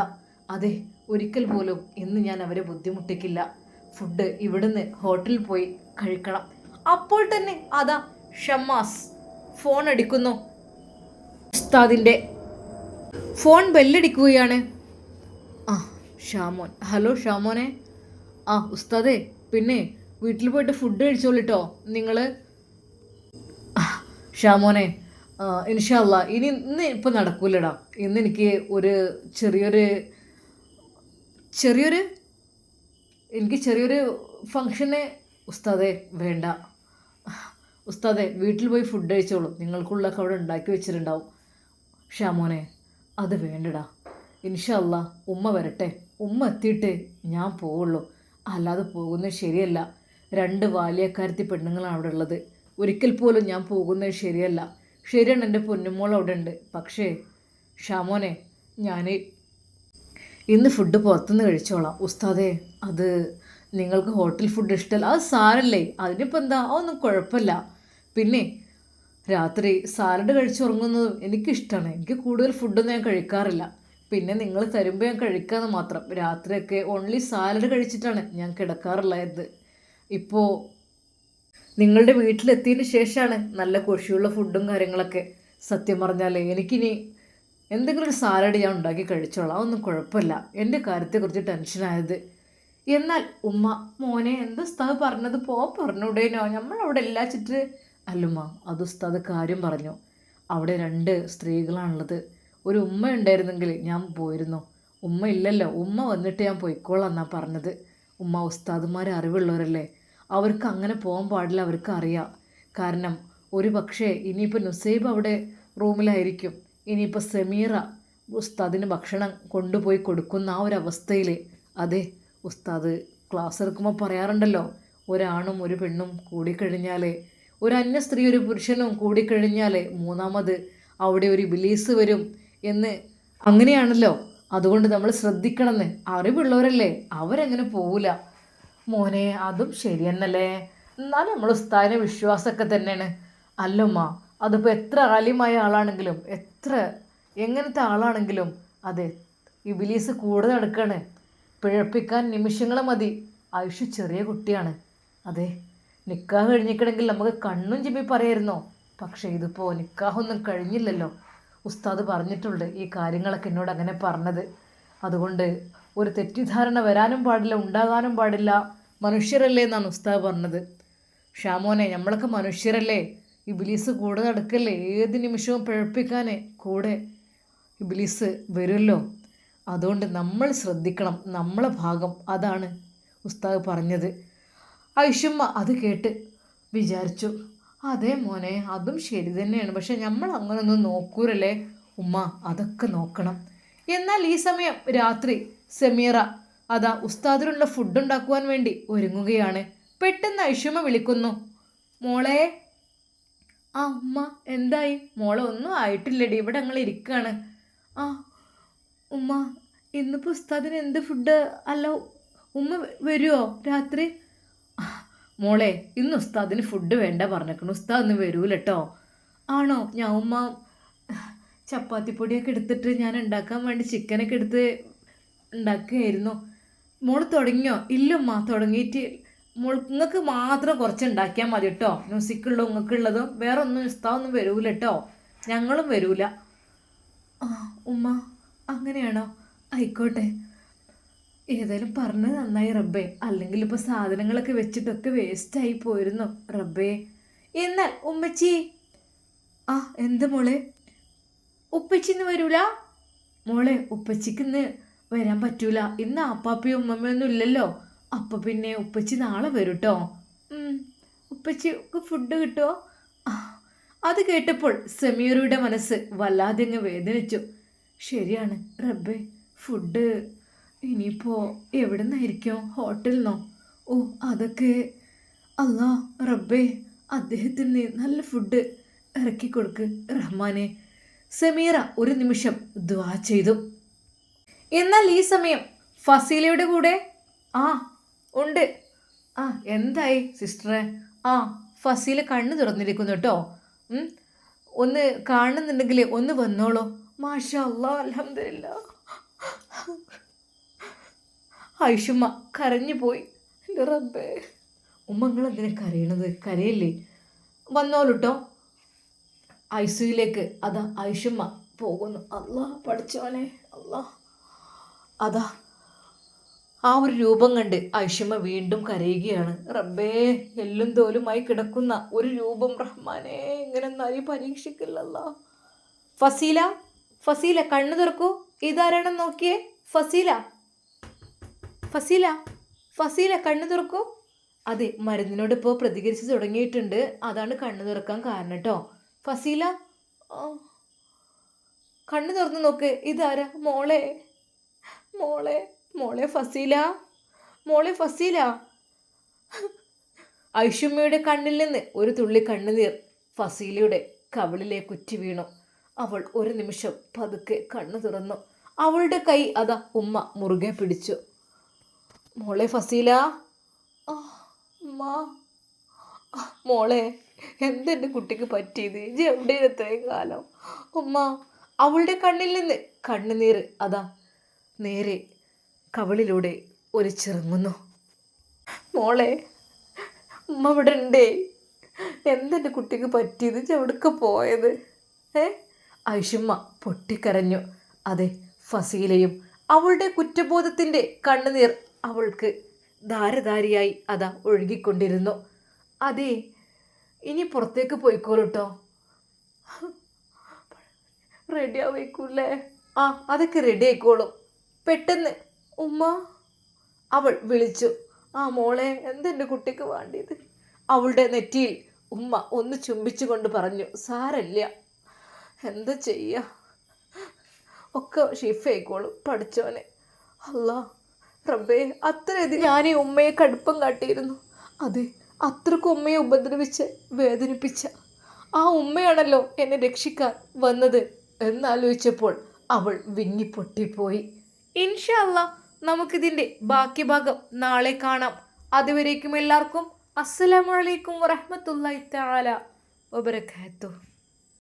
അതെ, ഒരിക്കൽ പോലും ഇന്ന് ഞാൻ അവരെ ബുദ്ധിമുട്ടിക്കില്ല. ഫുഡ് ഇവിടുന്ന് ഹോട്ടലിൽ പോയി കഴിക്കണം. അപ്പോൾ തന്നെ അതാ ഷമ്മാസ് ഫോൺ അടിക്കുന്നു. ഉസ്താദിൻ്റെ ഫോൺ ബെല്ലടിക്കുകയാണ്. ആ, ഷാമോൻ. ഹലോ ഷാമോനെ. ആ ഉസ്താദേ, പിന്നെ വീട്ടിൽ പോയിട്ട് ഫുഡ് കഴിച്ചോളിട്ടോ നിങ്ങൾ. ഷാമോനെ, ഇൻഷാ അല്ലാ ഇന്ന് ഇപ്പം നടക്കൂലടാ. ഇന്ന് എനിക്ക് ഒരു ചെറിയൊരു ഫങ്ഷന്. ഉസ്താദേ വേണ്ട ഉസ്താദേ, വീട്ടിൽ പോയി ഫുഡ് കഴിച്ചോളൂ. നിങ്ങൾക്കുള്ളതൊക്കെ അവിടെ ഉണ്ടാക്കി വെച്ചിട്ടുണ്ടാവും. ഷാമോനെ, അത് വേണ്ടടാ. ഇൻഷാ അല്ലാ ഉമ്മ വരട്ടെ, ഉമ്മ എത്തിയിട്ട് ഞാൻ പോവുള്ളൂ. അല്ലാതെ പോകുന്നത് ശരിയല്ല. 2 ബാല്യക്കാരത്തി പെണ്ണുങ്ങളാണ് അവിടെ ഉള്ളത്. ഒരിക്കൽ പോലും ഞാൻ പോകുന്നത് ശരിയല്ല. ശരിയാണ്, എൻ്റെ പൊന്നുമോൾ അവിടെ ഉണ്ട്. പക്ഷേ ഷാമോനെ, ഞാൻ ഇന്ന് ഫുഡ് പുറത്തുനിന്ന് കഴിച്ചോളാം. ഉസ്താദേ, അത് നിങ്ങൾക്ക് ഹോട്ടൽ ഫുഡ് ഇഷ്ടമല്ല. അത് സാരല്ലേ, അതിനിപ്പോൾ എന്താ, അതൊന്നും കുഴപ്പമില്ല. പിന്നെ രാത്രി സാലഡ് കഴിച്ചുറങ്ങുന്നതും എനിക്കിഷ്ടമാണ്. എനിക്ക് കൂടുതൽ ഫുഡൊന്നും ഞാൻ കഴിക്കാറില്ല. പിന്നെ നിങ്ങൾ തരുമ്പോൾ ഞാൻ കഴിക്കാമെന്ന് മാത്രം. രാത്രിയൊക്കെ ഓൺലി സാലഡ് കഴിച്ചിട്ടാണ് ഞാൻ കിടക്കാറുള്ളത്. ഇപ്പോൾ നിങ്ങളുടെ വീട്ടിലെത്തിയതിന് ശേഷമാണ് നല്ല കൊഷിയുള്ള ഫുഡും കാര്യങ്ങളൊക്കെ. സത്യം പറഞ്ഞാൽ എനിക്കിനി എന്തെങ്കിലും ഒരു സാലഡ് ഞാൻ ഉണ്ടാക്കി കഴിച്ചോളാം, അതൊന്നും കുഴപ്പമില്ല. എൻ്റെ കാര്യത്തെക്കുറിച്ച് ടെൻഷനായത്. എന്നാൽ ഉമ്മ, മോനെ എന്താ ഉസ്താദ് പറഞ്ഞത്, പറഞ്ഞൂടേനോ, നമ്മളവിടെ ഇല്ലാച്ചിട്ട്. അല്ലുമ്മ, അത് ഉസ്താദ് കാര്യം പറഞ്ഞു. അവിടെ 2 സ്ത്രീകളാണുള്ളത്. ഒരു ഉമ്മ ഉണ്ടായിരുന്നെങ്കിൽ ഞാൻ പോയിരുന്നു. ഉമ്മ ഇല്ലല്ലോ, ഉമ്മ വന്നിട്ട് ഞാൻ പോയിക്കോളാം എന്നാണ് പറഞ്ഞത്. ഉമ്മ ഉസ്താദുമാർ അറിവുള്ളവരല്ലേ, അവർക്ക് അങ്ങനെ പോകാൻ പാടില്ല, അവർക്ക് അറിയാം. കാരണം ഒരു പക്ഷേ ഇനിയിപ്പോൾ നുസൈബ് അവിടെ റൂമിലായിരിക്കും, ഇനിയിപ്പോൾ സമീറ ഉസ്താദിന് ഭക്ഷണം കൊണ്ടുപോയി കൊടുക്കുന്ന ആ ഒരു അവസ്ഥയിൽ, അതെ ഉസ്താദ് ക്ലാസ് എടുക്കുമ്പോൾ പറയാറുണ്ടല്ലോ, ഒരാണും ഒരു പെണ്ണും കൂടിക്കഴിഞ്ഞാൽ, ഒരു അന്യ സ്ത്രീ ഒരു പുരുഷനും കൂടിക്കഴിഞ്ഞാൽ മൂന്നാമത് അവിടെ ഒരു ഇബ്ലീസ് വരും എന്ന്, അങ്ങനെയാണല്ലോ. അതുകൊണ്ട് നമ്മൾ ശ്രദ്ധിക്കണമെന്ന്, അറിവുള്ളവരല്ലേ, അവരങ്ങനെ പോവില്ല. മോനെ അതും ശരിയെന്നല്ലേ, എന്നാലും നമ്മൾ ഉസ്താദിനെ വിശ്വാസമൊക്കെ തന്നെയാണ്. അല്ലമ്മ, അതിപ്പോൾ എത്ര ആലിമായ ആളാണെങ്കിലും, എത്ര എങ്ങനത്തെ ആളാണെങ്കിലും, അതെ ഇബ്ലീസ് കൂടെ നടക്കാണ്. പിഴപ്പിക്കാൻ നിമിഷങ്ങൾ മതി. ആയുഷ് ചെറിയ കുട്ടിയാണ്. അതെ, നിക്കാഹ് കഴിഞ്ഞിക്കണമെങ്കിൽ നമുക്ക് കണ്ണും ചിമ്മി പറയായിരുന്നോ, പക്ഷേ ഇതിപ്പോൾ നിക്കാഹൊന്നും കഴിഞ്ഞില്ലല്ലോ. ഉസ്താദ് പറഞ്ഞിട്ടുണ്ട് ഈ കാര്യങ്ങളൊക്കെ എന്നോട് അങ്ങനെ പറഞ്ഞത്. അതുകൊണ്ട് ഒരു തെറ്റിദ്ധാരണ വരാനും പാടില്ല, ഉണ്ടാകാനും പാടില്ല. മനുഷ്യരല്ലേ എന്നാണ് ഉസ്താദ് പറഞ്ഞത്. ഷാമോനെ, നമ്മളൊക്കെ മനുഷ്യരല്ലേ, ഇബ്ലീസ് കൂടെ നടക്കല്ലേ, ഏത് നിമിഷവും പിഴപ്പിക്കാൻ കൂടെ ഇബ്ലീസ് വരുമല്ലോ. അതുകൊണ്ട് നമ്മൾ ശ്രദ്ധിക്കണം, നമ്മളെ ഭാഗം അതാണ് ഉസ്താദ് പറഞ്ഞത്. ഐഷുമ്മ അത് കേട്ട് വിചാരിച്ചു, അതേ മോനെ അതും ശരി തന്നെയാണ്, പക്ഷെ നമ്മൾ അങ്ങനൊന്നും നോക്കൂരല്ലേ ഉമ്മ, അതൊക്കെ നോക്കണം. എന്നാൽ ഈ സമയം രാത്രി സമീറ അതാ ഉസ്താദിനുള്ള ഫുഡ് ഉണ്ടാക്കുവാൻ വേണ്ടി ഒരുങ്ങുകയാണ്. പെട്ടെന്ന് ഐഷുമ്മ വിളിക്കുന്നു, മോളെ. ആ ഉമ്മ, എന്തായി മോളെ? ഒന്നും ആയിട്ടില്ലടി, ഇവിടെ ഞങ്ങൾ ഇരിക്കുകയാണ്. ആ ഉമ്മ, ഇന്നിപ്പോൾ ഉസ്താദിന് എന്ത് ഫുഡ്? അല്ല ഉമ്മ വരുമോ രാത്രി? മോളെ, ഇന്ന് ഉസ്താദിന് ഫുഡ് വേണ്ട പറഞ്ഞേക്കണം, ഉസ്താദ് ഇന്ന് വരൂല കേട്ടോ. ആണോ? ഞാൻ ഉമ്മ ചപ്പാത്തിപ്പൊടിയൊക്കെ എടുത്തിട്ട് ഞാൻ ഉണ്ടാക്കാൻ വേണ്ടി ചിക്കനൊക്കെ എടുത്ത് ഉണ്ടാക്കുകയായിരുന്നു. മോൾ തുടങ്ങിയോ? ഇല്ലമ്മ, തുടങ്ങിയിട്ട് നിങ്ങൾക്ക് മാത്രം കുറച്ച് ഉണ്ടാക്കിയാൽ മതി കേട്ടോ, മ്യൂസിക്കുള്ളതും നിങ്ങൾക്കുള്ളതും. വേറെ ഒന്നും ഉസ്താദൊന്നും വരൂല കേട്ടോ, ഞങ്ങളും വരൂല. ആ ഉമ്മ, അങ്ങനെയാണോ? ആയിക്കോട്ടെ, ഏതായാലും പറഞ്ഞത് നന്നായി റബ്ബേ, അല്ലെങ്കിൽ ഇപ്പോൾ സാധനങ്ങളൊക്കെ വെച്ചിട്ടൊക്കെ വേസ്റ്റായി പോയിരുന്നു റബ്ബേ. എന്നാൽ ഉമ്മച്ചി. ആ എന്ത് മോളെ? ഉപ്പച്ചിന്ന് വരൂല? മോളെ, ഉപ്പച്ചിക്ക് ഇന്ന് വരാൻ പറ്റൂല, ഇന്ന് അപ്പാപ്പയും ഉമ്മമ്മയൊന്നും ഇല്ലല്ലോ. അപ്പം പിന്നെ ഉപ്പച്ചി നാളെ വരും കേട്ടോ. ഉപ്പച്ചിക്ക് ഫുഡ് കിട്ടുമോ? അത് കേട്ടപ്പോൾ സമീറയുടെ മനസ്സ് വല്ലാതെ അങ്ങ് വേദനിച്ചു. ശരിയാണ് റബ്ബേ, ഫുഡ് ഇനിയിപ്പോൾ എവിടെ നിന്നായിരിക്കും? ഹോട്ടലിൽ നിന്നോ? ഓ അതൊക്കെ അല്ലാ റബ്ബേ, അദ്ദേഹത്തിന് നല്ല ഫുഡ് ഇറക്കി കൊടുക്ക് റഹ്മാനെ. സമീറ ഒരു നിമിഷം ദ്വാ ചെയ്തു. എന്നാൽ ഈ സമയം ഫസീലയുടെ കൂടെ ആ ഉണ്ട്. ആ എന്തായി സിസ്റ്ററെ? ആ ഫസീല കണ്ണ് തുറന്നിരിക്കുന്നു കേട്ടോ. ഒന്ന് കാണുന്നുണ്ടെങ്കിൽ ഒന്ന് വന്നോളൂ. മാഷാ അല്ലാ, അൽഹംദുലില്ലാ. ഐഷുമ്മ കരഞ്ഞു പോയി. എൻ്റെ റബ്ബേ. ഉമ്മ നിങ്ങൾ എന്തിനാ കരയണത്? കരയല്ലേ, വന്നോളൂ കേട്ടോ. ഐസിയിലേക്ക് അതാ ഐഷുമ്മ പോകുന്നു. അല്ലാ പഠിച്ചോനെ, അല്ലാ. അതാ ആ ഒരു രൂപം കണ്ട് ഐഷുമ്മ വീണ്ടും കരയുകയാണ്. റബ്ബേ, എല്ലും തോലുമായി കിടക്കുന്ന ഒരു രൂപം റഹ്മാനെ, ഇങ്ങനെ നരി പരീക്ഷിക്കില്ലല്ലോ. ഫസീല, ഫസീല കണ്ണു തുറക്കൂ, ഇതാരാണെന്ന് നോക്കിയേ. ഫസീല, ഫസീല, ഫസീല കണ്ണു തുറക്കൂ. അതെ, മരുന്നിനോട് ഇപ്പോൾ പ്രതികരിച്ച് തുടങ്ങിയിട്ടുണ്ട്, അതാണ് കണ്ണു തുറക്കാൻ കാരണം കേട്ടോ. ഫസീല കണ്ണു തുറന്ന് നോക്ക്, ഇതാരാ? മോളെ, മോളെ, മോളെ ഫസീല, മോളെ ഫസീല. ഐഷുമ്മയുടെ കണ്ണിൽ നിന്ന് ഒരു തുള്ളി കണ്ണുനീർ ഫസീലയുടെ കവിളിലേക്ക് ഉറ്റി വീണു. അവൾ ഒരു നിമിഷം പതുക്കെ കണ്ണു തുറന്നു. അവളുടെ കൈ അതാ ഉമ്മ മുറുകെ പിടിച്ചു. മോളെ ഫസീല. മോളെ, എന്തെൻ്റെ കുട്ടിക്ക് പറ്റിയത്? എവിടെ എത്രയും കാലം? ഉമ്മ. അവളുടെ കണ്ണിൽ നിന്ന് കണ്ണുനീർ അതാ നേരെ കവിളിലൂടെ ഒലിച്ചിറങ്ങുന്നു. മോളെ, ഉമ്മ ഇവിടെ ഉണ്ടേ. എന്തെൻ്റെ കുട്ടിക്ക് പറ്റിയത്? എവിടേക്ക് പോയത്? ഐഷുമ്മ പൊട്ടിക്കരഞ്ഞു. അതെ, ഫസീലയും അവളുടെ കുറ്റബോധത്തിൻ്റെ കണ്ണുനീർ അവൾക്ക് ധാരധാരിയായി അതാ ഒഴുകിക്കൊണ്ടിരുന്നു. അതെ, ഇനി പുറത്തേക്ക് പോയിക്കോളൂ കേട്ടോ. റെഡി ആവേക്കൂല്ലേ? ആ, അതൊക്കെ റെഡി ആയിക്കോളും. പെട്ടെന്ന് ഉമ്മ അവൾ വിളിച്ചു. ആ മോളെ, എന്തെൻ്റെ കുട്ടിക്ക് വേണ്ടിയത്? അവളുടെ നെറ്റിയിൽ ഉമ്മ ഒന്ന് ചുംബിച്ചുകൊണ്ട് പറഞ്ഞു, സാരല്ല, എന്താ ചെയ്യുക, ഒക്കെ ഷിഫായിക്കോളും പഠിച്ചോനെ. അല്ലാ റബ്ബേ, അത്രയധികം ഞാൻ ഈ ഉമ്മയെ കടുപ്പം കാട്ടിയിരുന്നു. അതെ, അത്രക്കും ഉമ്മയെ ഉപദ്രവിച്ച് വേദനിപ്പിച്ച ആ ഉമ്മയാണല്ലോ എന്നെ രക്ഷിക്കാൻ വന്നത് എന്നാലോചിച്ചപ്പോൾ അവൾ വിങ്ങിപ്പൊട്ടിപ്പോയി. ഇൻഷാ അല്ലാ, നമുക്കിതിൻ്റെ ബാക്കി ഭാഗം നാളെ കാണാം. അതുവരേക്കും എല്ലാവർക്കും അസ്സലാമു അലൈക്കും വറഹ്മത്തുള്ളാഹി തആല വബറകാതുഹു.